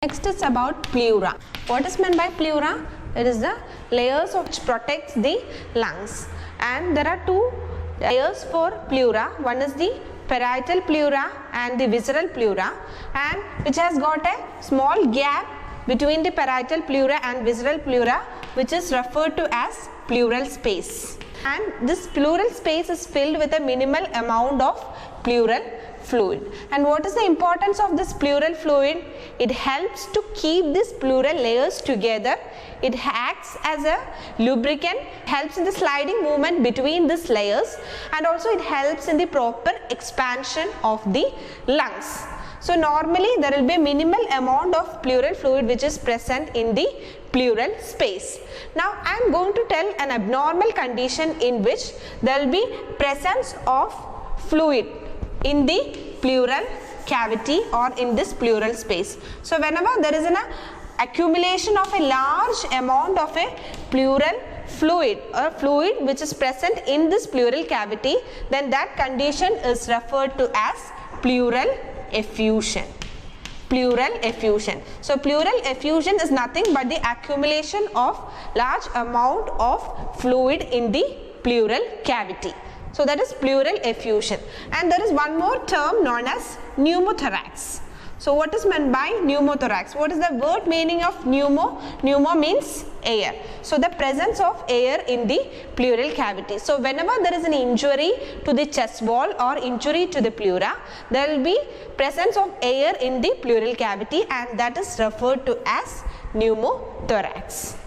Next is about pleura. What is meant by pleura? It is the layers which protects the lungs, and there are two layers for pleura. One is the parietal pleura and the visceral pleura, and which has got a small gap between the parietal pleura and visceral pleura, which is referred to as pleural space. And this pleural space is filled with a minimal amount of pleural fluid. And what is the importance of this pleural fluid? It helps to keep these pleural layers together. It acts as a lubricant, helps in the sliding movement between these layers, and also it helps in the proper expansion of the lungs. So normally there will be a minimal amount of pleural fluid which is present in the pleural space. Now I am going to tell an abnormal condition in which there will be presence of fluid in the pleural cavity or in this pleural space. So whenever there is an accumulation of a large amount of a pleural fluid or fluid which is present in this pleural cavity, then that condition is referred to as pleural effusion. Pleural effusion. So pleural effusion is nothing but the accumulation of large amount of fluid in the pleural cavity. So that is pleural effusion. And there is one more term known as pneumothorax. So what is meant by pneumothorax? What is the word meaning of pneumo? Pneumo means air. So the presence of air in the pleural cavity. So whenever there is an injury to the chest wall or injury to the pleura, there will be presence of air in the pleural cavity, and that is referred to as pneumothorax.